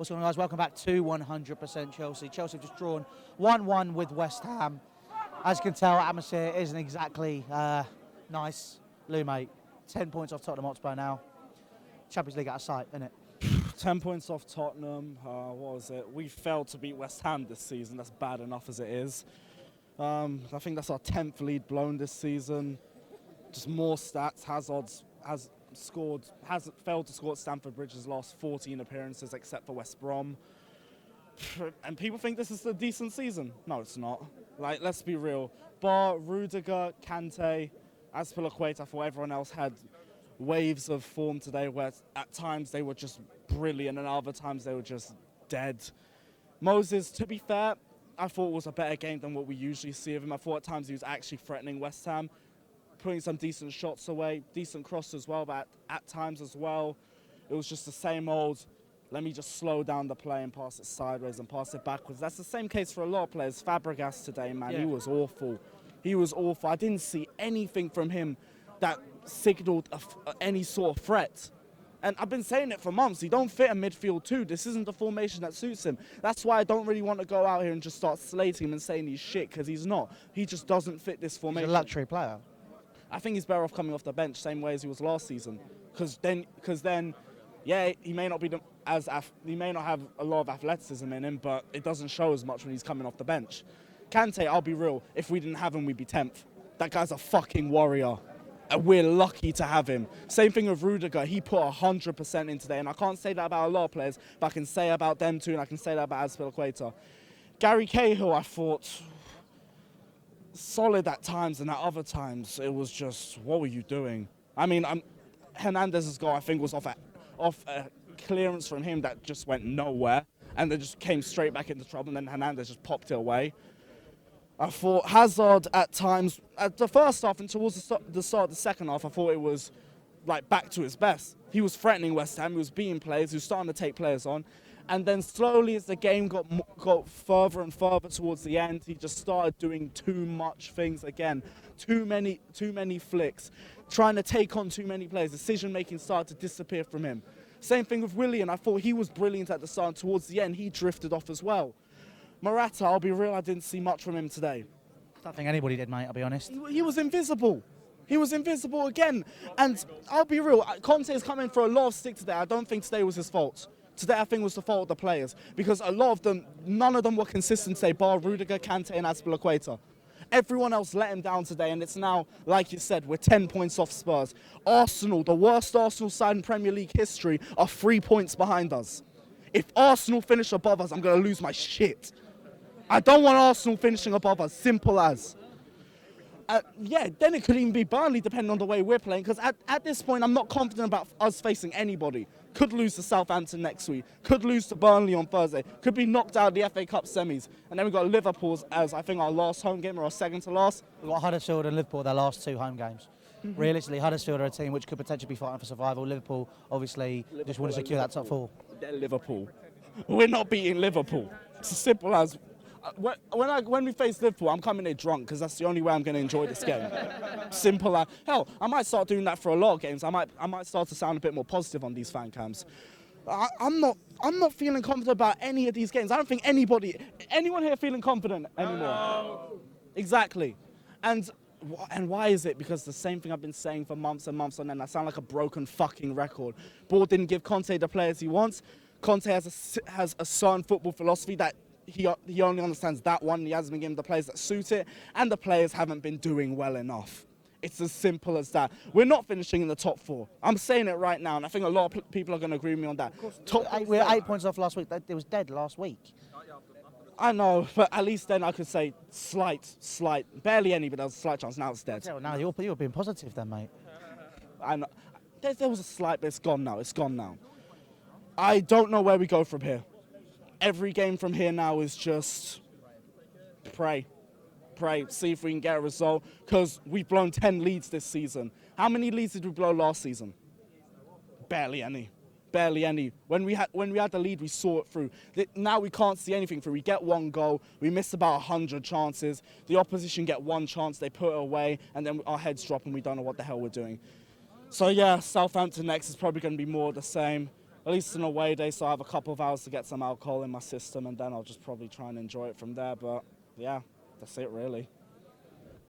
What's going on, guys? Welcome back to 100% Chelsea. Chelsea have just drawn 1-1 with West Ham. As you can tell, atmosphere isn't exactly nice. Lou, mate, 10 points off Tottenham Hotspur now. Champions League out of sight, isn't it? 10 points off Tottenham. What was it? We failed to beat West Ham this season. That's bad enough as it is. I think that's our 10th lead blown this season. Just more stats. Hazard hasn't failed to score at Stamford Bridge's last 14 appearances except for West Brom. And people think this is a decent season. No, it's not. Like, let's be real. Bar, Rudiger, Kante, Azpilicueta, for everyone else had waves of form today where at times they were just brilliant and other times they were just dead. Moses, to be fair, I thought it was a better game than what we usually see of him. I thought at times he was actually threatening West Ham, putting some decent shots away, decent cross as well, but at times as well, it was just the same old, let me just slow down the play and pass it sideways and pass it backwards. That's the same case for a lot of players. Fabregas today, man, He was awful. He was awful. I didn't see anything from him that signaled any sort of threat. And I've been saying it for months. He don't fit a midfield two. This isn't the formation that suits him. That's why I don't really want to go out here and just start slating him and saying he's shit, because he's not. He just doesn't fit this formation. He's a luxury player. I think he's better off coming off the bench, same way as he was last season. Because then, yeah, he may not be he may not have a lot of athleticism in him, but it doesn't show as much when he's coming off the bench. Kante, I'll be real, if we didn't have him, we'd be 10th. That guy's a fucking warrior. And we're lucky to have him. Same thing with Rudiger. He put 100% in today, and I can't say that about a lot of players, but I can say about them too, and I can say that about Azpilicueta. Gary Cahill, I thought, solid at times, and at other times, it was just, what were you doing? I mean, Hernandez's goal, I think, was off a clearance from him that just went nowhere, and then just came straight back into trouble, and then Hernandez just popped it away. I thought Hazard at times, at the first half and towards the start of the second half, I thought it was like back to his best. He was threatening West Ham, he was beating players, he was starting to take players on. And then slowly as the game got further and further towards the end, he just started doing too much things again. Too many flicks, trying to take on too many players. Decision making started to disappear from him. Same thing with Willian. I thought he was brilliant at the start, and towards the end he drifted off as well. Morata, I'll be real, I didn't see much from him today. I don't think anybody did, mate, I'll be honest. He was invisible. He was invisible again. And I'll be real, Conte is coming for a lot of stick today. I don't think today was his fault. Today I think was the fault of the players. Because a lot of them, none of them were consistent today, bar Rudiger, Kante and Azpilicueta. Everyone else let him down today, and it's now, like you said, we're 10 points off Spurs. Arsenal, the worst Arsenal side in Premier League history, are 3 points behind us. If Arsenal finish above us, I'm going to lose my shit. I don't want Arsenal finishing above us, simple as. Then it could even be Burnley, depending on the way we're playing, because at this point, I'm not confident about us facing anybody. Could lose to Southampton next week, could lose to Burnley on Thursday, could be knocked out of the FA Cup semis. And then we've got Liverpool as, I think, our last home game, or our second to last. We've got Huddersfield and Liverpool, their last 2 home games. Realistically, Huddersfield are a team which could potentially be fighting for survival. Liverpool, obviously, just want to secure that top 4. They're Liverpool. We're not beating Liverpool. It's as simple as... When we face Liverpool, I'm coming here drunk because that's the only way I'm going to enjoy this game. Simple as hell. I might start doing that for a lot of games. I might start to sound a bit more positive on these fan cams. I'm not feeling confident about any of these games. I don't think anyone here feeling confident anymore. No. Exactly. And why is it? Because the same thing I've been saying for months and months on end. I sound like a broken fucking record. Ball didn't give Conte the players he wants. Conte has a certain football philosophy that he only understands that one. He hasn't been given the players that suit it, and the players haven't been doing well enough. It's as simple as that. We're not finishing in the top 4. I'm saying it right now, and I think a lot of people are going to agree with me on that. We're 8 points off last week. It was dead last week. I know, but at least then I could say slight, barely any, but there was a slight chance. Now it's dead. Now you're being positive then, mate. I know. There was a slight, but it's gone now. It's gone now. I don't know where we go from here. Every game from here now is just pray, see if we can get a result, because we've blown 10 leads this season. How many leads did we blow last season? Barely any. When we had the lead, we saw it through. Now we can't see anything through. We get 1 goal, we miss about 100 chances. The opposition get 1 chance, they put it away, and then our heads drop and we don't know what the hell we're doing. So yeah, Southampton next is probably going to be more of the same. at least an away day, so I have a couple of hours to get some alcohol in my system, and then I'll just probably try and enjoy it from there. But yeah, that's it really.